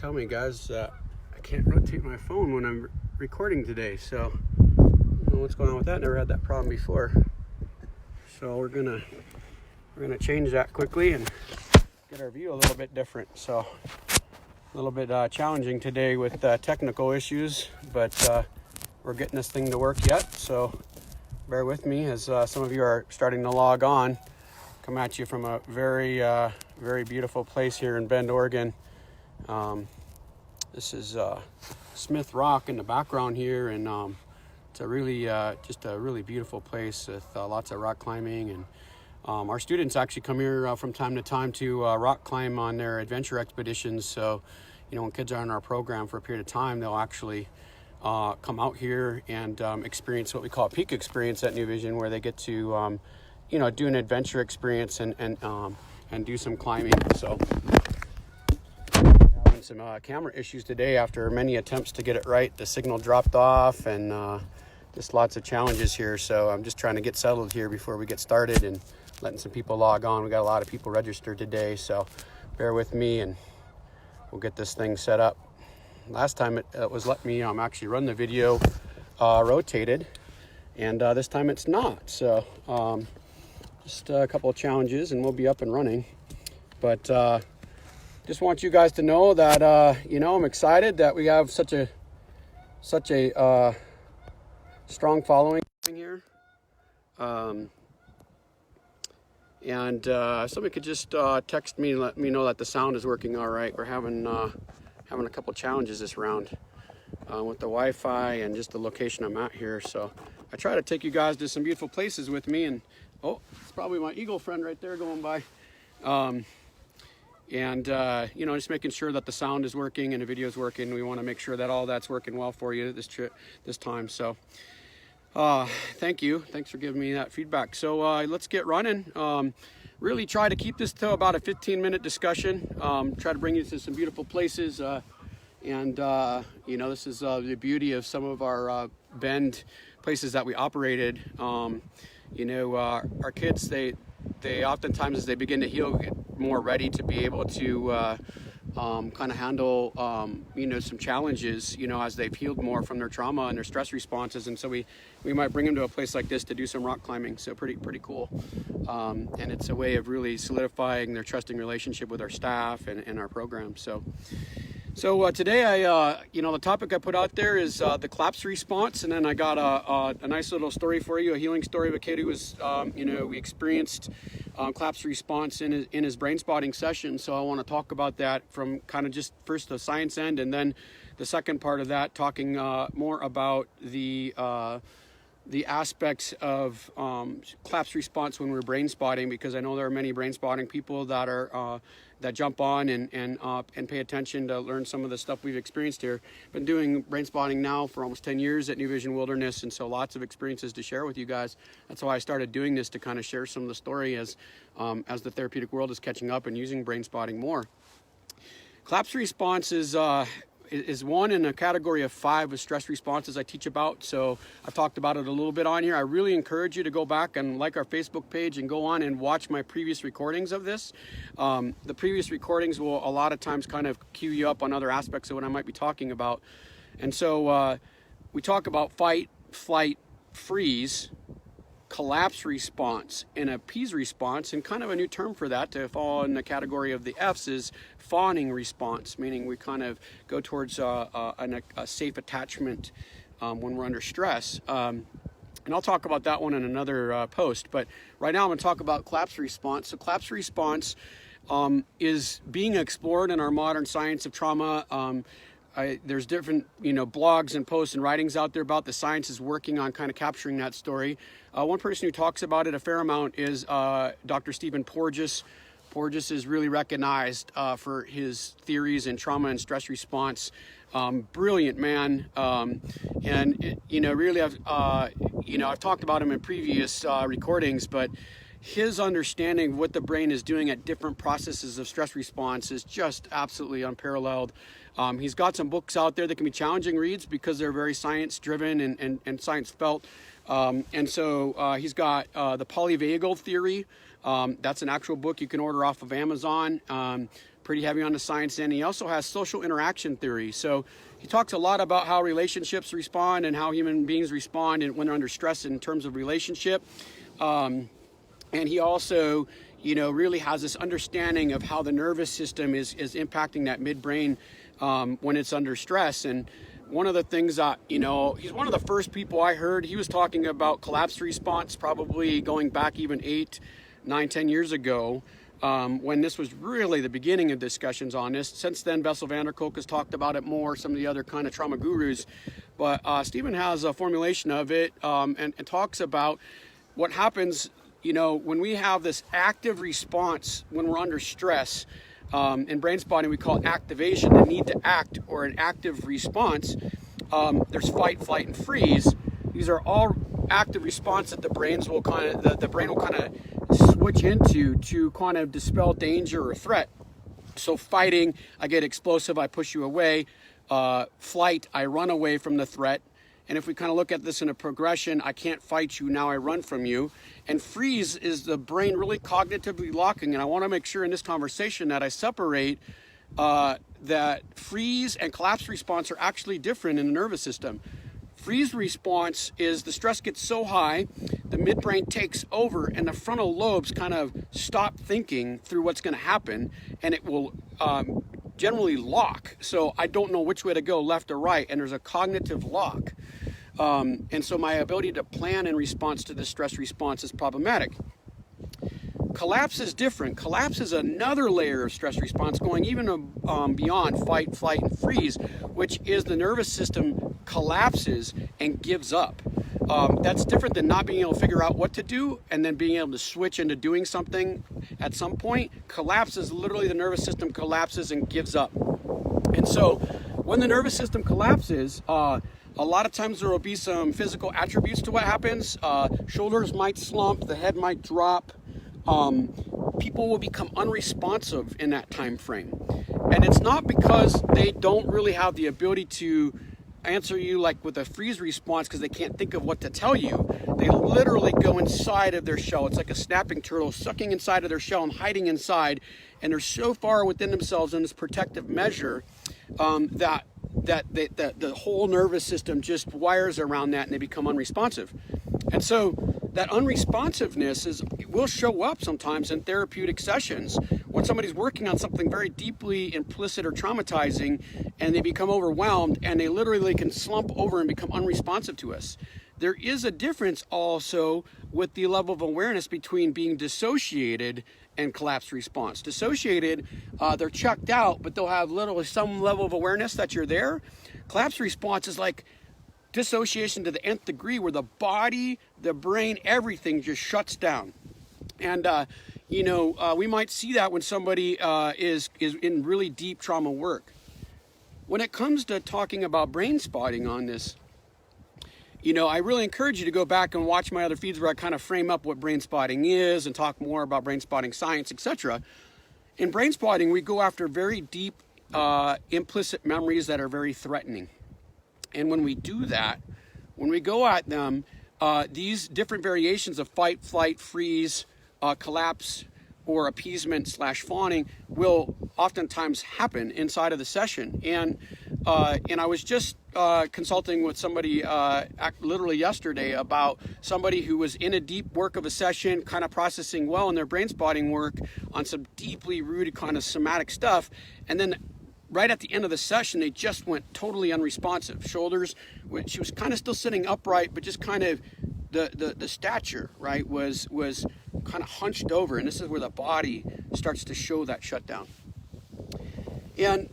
tell me, guys, I can't rotate my phone when I'm recording today, so I don't know what's going on with that. Never had that problem before. So we're gonna change that quickly and get our view a little bit different. So a little bit challenging today with technical issues, but we're getting this thing to work yet. So bear with me as some of you are starting to log on. Come at you from a very beautiful place here in Bend, Oregon. This is Smith Rock in the background here, and it's a really just a really beautiful place with lots of rock climbing. And our students actually come here from time to time to rock climb on their adventure expeditions. So, you know, when kids are in our program for a period of time, they'll actually come out here and experience what we call a peak experience at New Vision, where they get to you know, do an adventure experience and do some climbing. So having some camera issues today after many attempts to get it right. The signal dropped off, and just lots of challenges here. So I'm just trying to get settled here before we get started and letting some people log on. We got a lot of people registered today, so bear with me and we'll get this thing set up. Last time it was letting me actually run the video rotated, and this time it's not. So just a couple of challenges and we'll be up and running. But just want you guys to know that you know, I'm excited that we have such a strong following here. And somebody could just text me and let me know that the sound is working all right. We're having a couple challenges this round with the Wi-Fi and just the location I'm at here. So I try to take you guys to some beautiful places with me, and oh, it's probably my eagle friend right there going by. And you know, just making sure that the sound is working and the video is working. We want to make sure that all that's working well for you this time. So thank you. Thanks for giving me that feedback. So let's get running. Really try to keep this to about a 15-minute discussion. Try to bring you to some beautiful places. And you know, this is the beauty of some of our Bend places that we operated. You know, our kids, they oftentimes, as they begin to heal, get more ready to be able to kind of handle, you know, some challenges, you know, as they've healed more from their trauma and their stress responses. And so we might bring them to a place like this to do some rock climbing. So pretty cool. And it's a way of really solidifying their trusting relationship with our staff and our program. So today you know, the topic I put out there is the collapse response, and then I got a nice little story for you, a healing story of a kid who was, you know, we experienced collapse response in his brain spotting session. So I want to talk about that from kind of just first the science end, and then the second part of that, talking more about the aspects of collapse response when we're brain spotting, because I know there are many brain spotting people that are that jump on and pay attention to learn some of the stuff we've experienced here. Been doing brain spotting now for almost 10 years at New Vision Wilderness, and so lots of experiences to share with you guys. That's why I started doing this, to kind of share some of the story as the therapeutic world is catching up and using brain spotting more. Collapse response is one in a category of 5 of stress responses I teach about. So I've talked about it a little bit on here. I really encourage you to go back and like our Facebook page and go on and watch my previous recordings of this. The previous recordings will a lot of times kind of cue you up on other aspects of what I might be talking about. And so we talk about fight, flight, freeze, collapse response, and a P's response, and kind of a new term for that to fall in the category of the F's is fawning response, meaning we kind of go towards a safe attachment when we're under stress. And I'll talk about that one in another post, but right now I'm going to talk about collapse response. So collapse response is being explored in our modern science of trauma. There's different, you know, blogs and posts and writings out there about the science is working on kind of capturing that story. One person who talks about it a fair amount is Dr. Stephen Porges. Porges is really recognized for his theories in trauma and stress response. Brilliant man, and you know, really, you know, I've talked about him in previous recordings, but his understanding of what the brain is doing at different processes of stress response is just absolutely unparalleled. He's got some books out there that can be challenging reads because they're very science driven and science felt. And so he's got the polyvagal theory. That's an actual book you can order off of Amazon. pretty heavy on the science end. He also has social interaction theory. So he talks a lot about how relationships respond and how human beings respond when they're under stress in terms of relationship. And he also, really has this understanding of how the nervous system is impacting that midbrain when it's under stress. And one of the things that, he's one of the first people I heard. He was talking about collapse response, probably going back even 8, 9, 10 years ago, when this was really the beginning of discussions on this. Since then, Bessel van der Kolk has talked about it more, some of the other kind of trauma gurus. But Stephen has a formulation of it and talks about what happens, when we have this active response when we're under stress. In brain spotting, we call it activation, the need to act, or an active response. There's fight, flight, and freeze. These are all active response that the brain will kind of switch into to kind of dispel danger or threat. So fighting, I get explosive, I push you away. Flight, I run away from the threat. And if we kind of look at this in a progression, I can't fight you, now I run from you. And freeze is the brain really cognitively locking. And I want to make sure in this conversation that I separate that freeze and collapse response are actually different in the nervous system. Freeze response is the stress gets so high, the midbrain takes over and the frontal lobes kind of stop thinking through what's going to happen, and it will generally lock. So I don't know which way to go, left or right, and there's a cognitive lock. And so my ability to plan in response to the stress response is problematic. Collapse is different. Collapse is another layer of stress response going even beyond fight, flight, and freeze, which is the nervous system collapses and gives up. That's different than not being able to figure out what to do and then being able to switch into doing something at some point. Collapse is literally the nervous system collapses and gives up. And so when the nervous system collapses, a lot of times there will be some physical attributes to what happens. Shoulders might slump, the head might drop. People will become unresponsive in that time frame. And it's not because they don't really have the ability to answer you like with a freeze response because they can't think of what to tell you. They literally go inside of their shell. It's like a snapping turtle sucking inside of their shell and hiding inside. And they're so far within themselves in this protective measure that the whole nervous system just wires around that and they become unresponsive. And so that unresponsiveness will show up sometimes in therapeutic sessions when somebody's working on something very deeply implicit or traumatizing and they become overwhelmed and they literally can slump over and become unresponsive to us. There is a difference also with the level of awareness between being dissociated and collapse response. Dissociated, they're checked out, but they'll have literally some level of awareness that you're there. Collapse response is like dissociation to the nth degree, where the body, the brain, everything just shuts down. And we might see that when somebody is in really deep trauma work. When it comes to talking about brain spotting on this, I really encourage you to go back and watch my other feeds where I kind of frame up what brain spotting is and talk more about brain spotting science, etc. In brain spotting, we go after very deep implicit memories that are very threatening. And when we do that, when we go at them, these different variations of fight, flight, freeze, collapse, or appeasement / fawning will oftentimes happen inside of the session. And I was just consulting with somebody literally yesterday about somebody who was in a deep work of a session, kind of processing well in their brain spotting work on some deeply rooted kind of somatic stuff. And then right at the end of the session, they just went totally unresponsive. Shoulders, she was kind of still sitting upright, but just kind of the stature, right, was kind of hunched over. And this is where the body starts to show that shutdown. And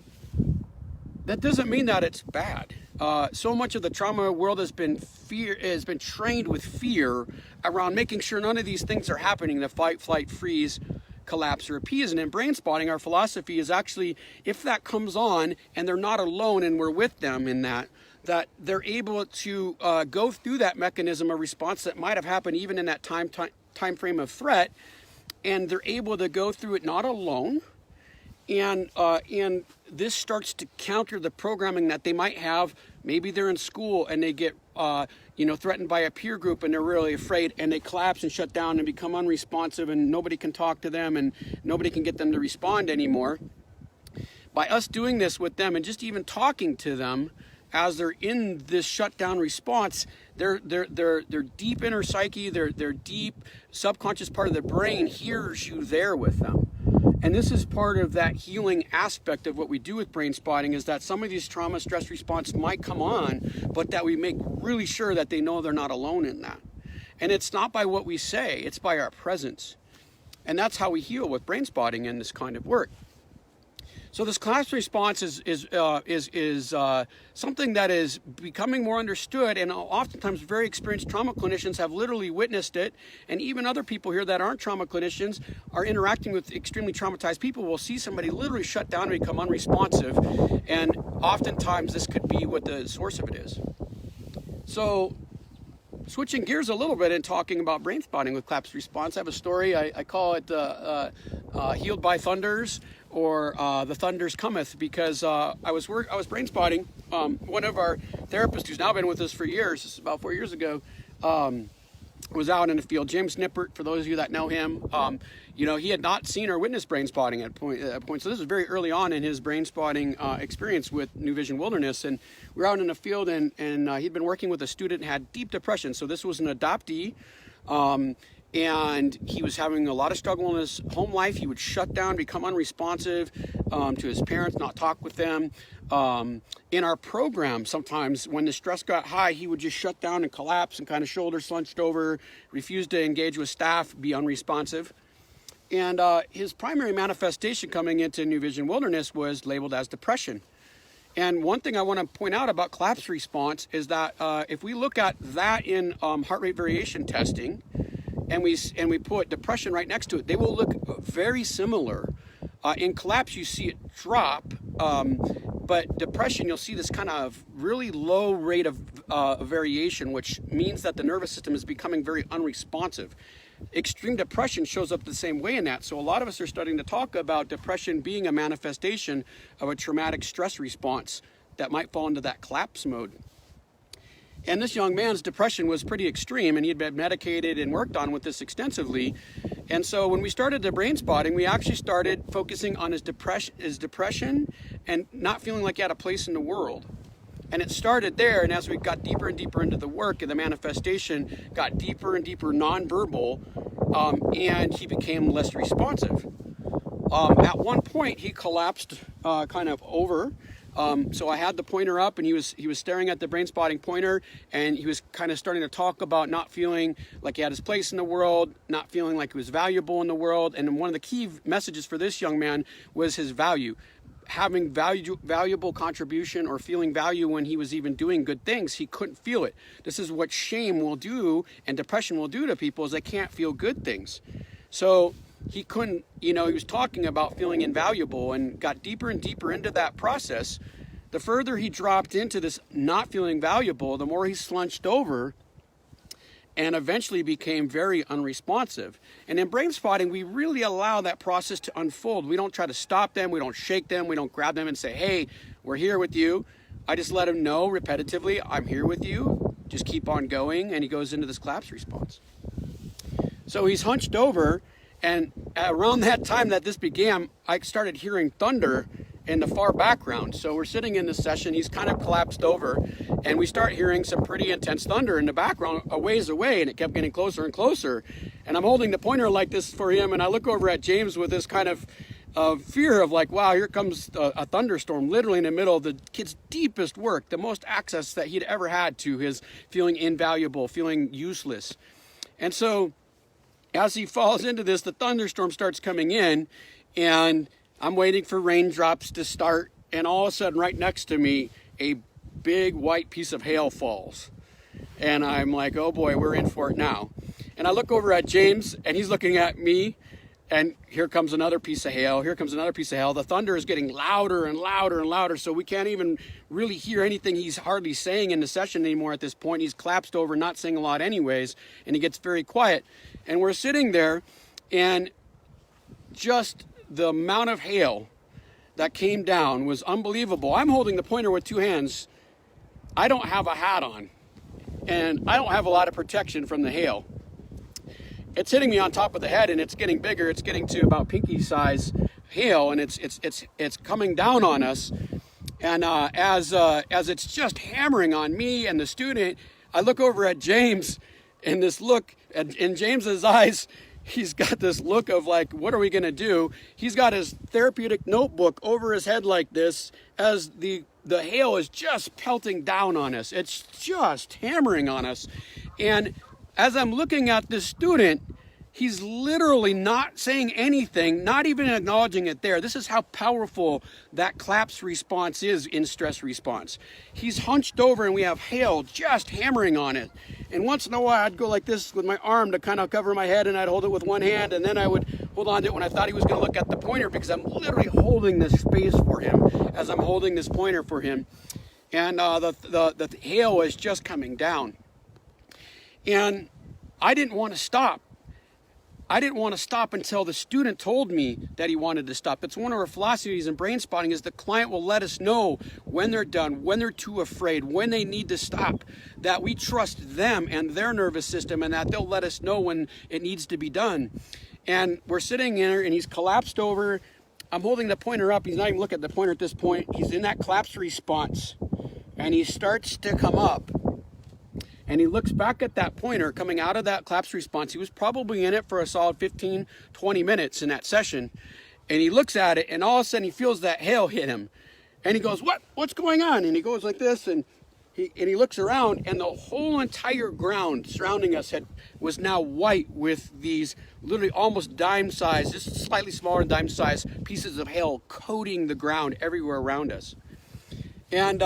that doesn't mean that it's bad. So much of the trauma world has been trained with fear around making sure none of these things are happening, the fight, flight, freeze, collapse, or appease. And in brain spotting, our philosophy is actually, if that comes on and they're not alone and we're with them in that they're able to go through that mechanism of response that might have happened even in that time frame of threat, and they're able to go through it not alone. And this starts to counter the programming that they might have. Maybe they're in school and they get threatened by a peer group and they're really afraid and they collapse and shut down and become unresponsive and nobody can talk to them and nobody can get them to respond anymore. by us doing this with them and just even talking to them as they're in this shutdown response, their deep inner psyche, their deep subconscious part of their brain hears you there with them. And this is part of that healing aspect of what we do with brain spotting, is that some of these trauma stress response might come on, but that we make really sure that they know they're not alone in that. And it's not by what we say, it's by our presence. And that's how we heal with brain spotting and this kind of work. So this collapse response is something that is becoming more understood, and oftentimes very experienced trauma clinicians have literally witnessed it, and even other people here that aren't trauma clinicians are interacting with extremely traumatized people will see somebody literally shut down and become unresponsive, and oftentimes this could be what the source of it is. So switching gears a little bit and talking about brain spotting with collapse response, I have a story. I call it Healed by Thunders, or The Thunders Cometh, because I was brain spotting. One of our therapists who's now been with us for years, this is about 4 years ago, was out in the field. James Nippert, for those of you that know him, he had not seen or witnessed brain spotting at a point. So this was very early on in his brain spotting experience with New Vision Wilderness. And we were out in the field, and he'd been working with a student and had deep depression. So this was an adoptee. And he was having a lot of struggle in his home life. He would shut down, become unresponsive to his parents, not talk with them. In our program, sometimes when the stress got high, he would just shut down and collapse and kind of shoulder slunched over, refuse to engage with staff, be unresponsive. And his primary manifestation coming into New Vision Wilderness was labeled as depression. And one thing I want to point out about collapse response is that if we look at that in heart rate variation testing, and we put depression right next to it, they will look very similar. In collapse, you see it drop, but depression, you'll see this kind of really low rate of variation, which means that the nervous system is becoming very unresponsive. Extreme depression shows up the same way in that. So a lot of us are starting to talk about depression being a manifestation of a traumatic stress response that might fall into that collapse mode. And this young man's depression was pretty extreme, and he had been medicated and worked on with this extensively. And so when we started the brain spotting, we actually started focusing on his depression and not feeling like he had a place in the world. And it started there, and as we got deeper and deeper into the work, and the manifestation got deeper and deeper nonverbal, and he became less responsive. At one point, he collapsed kind of over. So I had the pointer up, and he was staring at the brain spotting pointer, and he was kind of starting to talk about not feeling like he had his place in the world, not feeling like he was valuable in the world. And one of the key messages for this young man was his value. Having valuable contribution or feeling value when he was even doing good things, he couldn't feel it. This is what shame will do and depression will do to people, is they can't feel good things. So he couldn't, he was talking about feeling invaluable, and got deeper and deeper into that process. The further he dropped into this not feeling valuable, the more he slunched over and eventually became very unresponsive. And in brain spotting, we really allow that process to unfold. We don't try to stop them. We don't shake them. We don't grab them and say, hey, we're here with you. I just let him know repetitively, I'm here with you. Just keep on going. And he goes into this collapse response. So he's hunched over, and around that time that this began, I started hearing thunder in the far background. So we're sitting in this session, he's kind of collapsed over, and we start hearing some pretty intense thunder in the background a ways away, and it kept getting closer and closer. And I'm holding the pointer like this for him, and I look over at James with this kind of fear of like, wow, here comes a thunderstorm, literally in the middle of the kid's deepest work, the most access that he'd ever had to his feeling invaluable, feeling useless. And so as he falls into this, the thunderstorm starts coming in, and I'm waiting for raindrops to start, and all of a sudden, right next to me, a big white piece of hail falls. And I'm like, oh boy, we're in for it now. And I look over at James, and he's looking at me, and here comes another piece of hail. Here comes another piece of hail. The thunder is getting louder and louder and louder, so we can't even really hear anything he's hardly saying in the session anymore at this point. He's collapsed over, not saying a lot anyways, and he gets very quiet. And we're sitting there, and just the amount of hail that came down was unbelievable. I'm holding the pointer with two hands. I don't have a hat on, and I don't have a lot of protection from the hail. It's hitting me on top of the head, and it's getting bigger. It's getting to about pinky size hail, and it's coming down on us. And as it's just hammering on me and the student, I look over at James, and this look in James's eyes, he's got this look of like, what are we going to do? He's got his therapeutic notebook over his head like this as the hail is just pelting down on us. It's just hammering on us. And as I'm looking at this student, he's literally not saying anything, not even acknowledging it there. This is how powerful that collapse response is in stress response. He's hunched over and we have hail just hammering on it. And once in a while, I'd go like this with my arm to kind of cover my head, and I'd hold it with one hand, and then I would hold on to it when I thought he was going to look at the pointer, because I'm literally holding this space for him as I'm holding this pointer for him. And the hail was just coming down. And I didn't want to stop. I didn't want to stop until the student told me that he wanted to stop. It's one of our philosophies in brain spotting is the client will let us know when they're done, when they're too afraid, when they need to stop, that we trust them and their nervous system, and that they'll let us know when it needs to be done. And we're sitting there, and he's collapsed over. I'm holding the pointer up. He's not even looking at the pointer at this point. He's in that collapse response, and he starts to come up. And he looks back at that pointer coming out of that collapse response. He was probably in it for a solid 15, 20 minutes in that session. And he looks at it, and all of a sudden he feels that hail hit him. And he goes, what's going on? And he goes like this, and he looks around, and the whole entire ground surrounding us was now white with these literally almost dime-sized, just slightly smaller than dime-sized pieces of hail coating the ground everywhere around us. And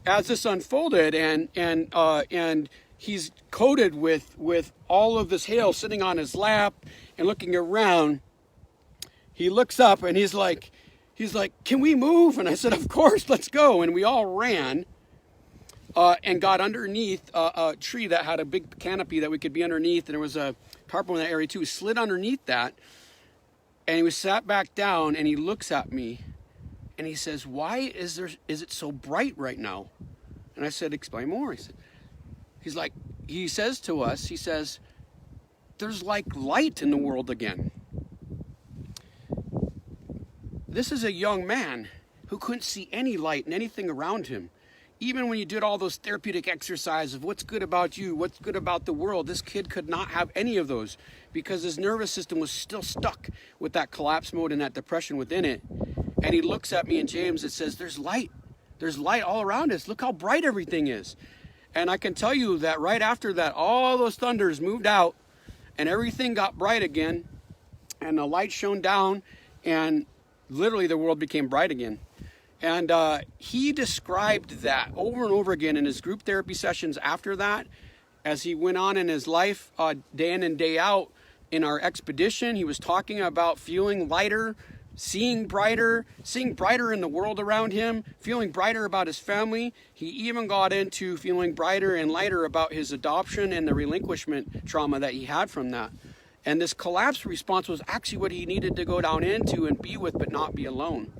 as this unfolded, and he's coated with all of this hail sitting on his lap and looking around, he looks up and he's like, can we move? And I said, of course, let's go. And we all ran and got underneath a tree that had a big canopy that we could be underneath. And there was a tarpaulin in that area too. We slid underneath that, and he was sat back down, and he looks at me. And he says, why is it so bright right now? And I said, explain more. He says to us, there's like light in the world again. This is a young man who couldn't see any light in anything around him. Even when you did all those therapeutic exercises of what's good about you, what's good about the world, this kid could not have any of those because his nervous system was still stuck with that collapse mode and that depression within it. And he looks at me and James and says, there's light. There's light all around us. Look how bright everything is. And I can tell you that right after that, all those thunders moved out and everything got bright again. And the light shone down, and literally the world became bright again. And he described that over and over again in his group therapy sessions after that, as he went on in his life, day in and day out. In our expedition, he was talking about feeling lighter, seeing brighter in the world around him, feeling brighter about his family. He even got into feeling brighter and lighter about his adoption and the relinquishment trauma that he had from that. And this collapse response was actually what he needed to go down into and be with, but not be alone.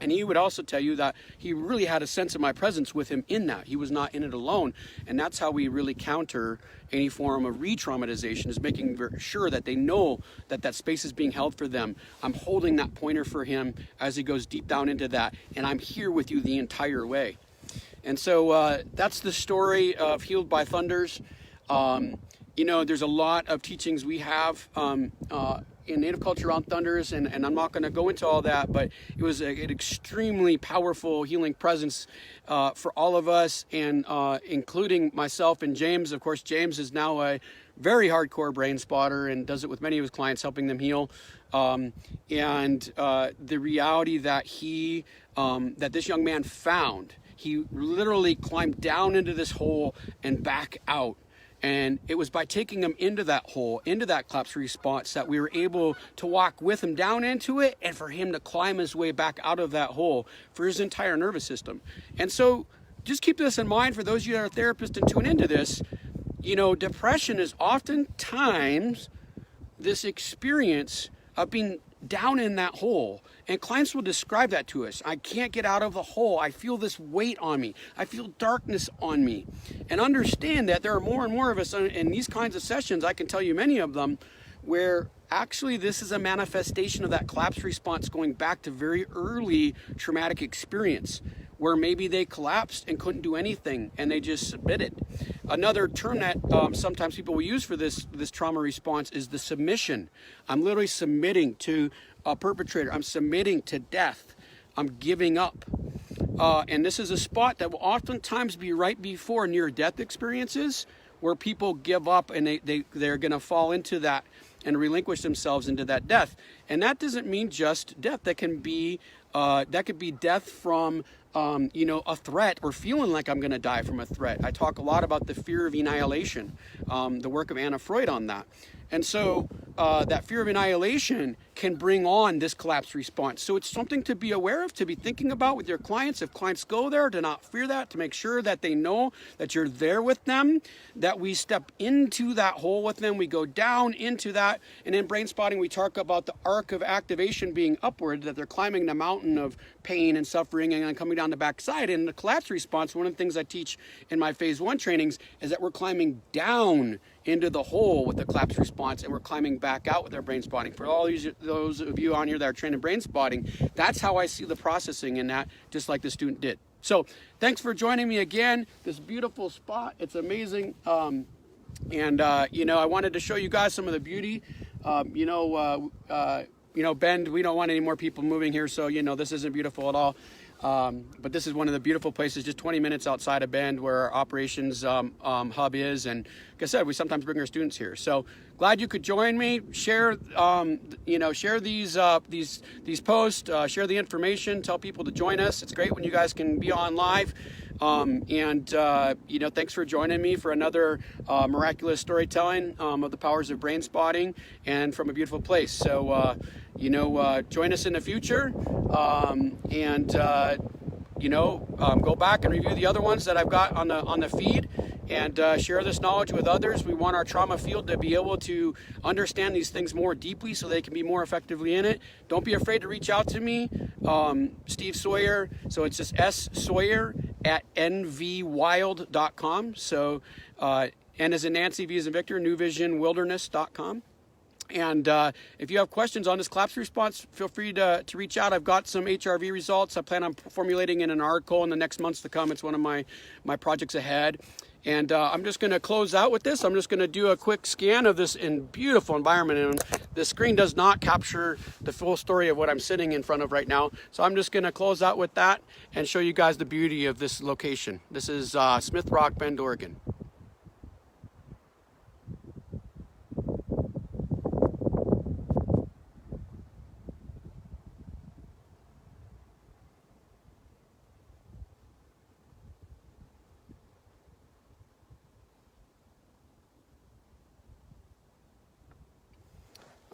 And he would also tell you that he really had a sense of my presence with him in that. He was not in it alone. And that's how we really counter any form of re-traumatization, is making sure that they know that that space is being held for them. I'm holding that pointer for him as he goes deep down into that. And I'm here with you the entire way. And so that's the story of Healed by Thunders. There's a lot of teachings we have in Native culture on thunders, and I'm not going to go into all that, but it was an extremely powerful healing presence for all of us, and including myself and James. Of course, James is now a very hardcore brain spotter and does it with many of his clients, helping them heal. And the reality that that this young man found, he literally climbed down into this hole and back out. And it was by taking him into that hole, into that collapse response, that we were able to walk with him down into it, and for him to climb his way back out of that hole for his entire nervous system. And so just keep this in mind for those of you that are therapists and tune into this. Depression is oftentimes this experience of being down in that hole. And clients will describe that to us. I can't get out of the hole. I feel this weight on me. I feel darkness on me. And understand that there are more and more of us in these kinds of sessions. I can tell you many of them where actually this is a manifestation of that collapse response going back to very early traumatic experience, where maybe they collapsed and couldn't do anything and they just submitted. Another term that sometimes people will use for this trauma response is the submission. I'm literally submitting to a perpetrator. I'm submitting to death. I'm giving up. And this is a spot that will oftentimes be right before near-death experiences, where people give up and they're going to fall into that and relinquish themselves into that death. And that doesn't mean just death. That can be death from a threat, or feeling like I'm going to die from a threat. I talk a lot about the fear of annihilation, the work of Anna Freud on that. And so that fear of annihilation can bring on this collapse response. So it's something to be aware of, to be thinking about with your clients. If clients go there, to not fear that, to make sure that they know that you're there with them, that we step into that hole with them, we go down into that. And in brain spotting, we talk about the arc of activation being upward, that they're climbing the mountain of pain and suffering and then coming down the backside. And the collapse response, one of the things I teach in my phase 1 trainings is that we're climbing down into the hole with the collapse response, and we're climbing back out with our brain spotting. For all those of you on here that are trained in brain spotting, that's how I see the processing in that, just like the student did. So thanks for joining me again. This beautiful spot, it's amazing. I wanted to show you guys some of the beauty. Bend, we don't want any more people moving here, so this isn't beautiful at all. But this is one of the beautiful places, just 20 minutes outside of Bend, where our operations hub is. And like I said, we sometimes bring our students here. So glad you could join me. Share, share these posts, share the information, tell people to join us. It's great when you guys can be on live. Thanks for joining me for another miraculous storytelling of the powers of brain spotting and from a beautiful place. So, join us in the future, go back and review the other ones that I've got on the feed, and share this knowledge with others. We want our trauma field to be able to understand these things more deeply so they can be more effectively in it. Don't be afraid to reach out to me, Steve Sawyer. So it's just sawyer@nvwild.com. So N as in Nancy, V as in Victor, newvisionwilderness.com. And if you have questions on this collapse response, feel free to reach out. I've got some HRV results I plan on formulating in an article in the next months to come. It's one of my projects ahead. And I'm just going to close out with this. I'm just going to do a quick scan of this beautiful environment. And the screen does not capture the full story of what I'm sitting in front of right now. So I'm just going to close out with that and show you guys the beauty of this location. This is Smith Rock, Bend, Oregon.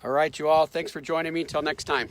All right, you all. Thanks for joining me. Till next time.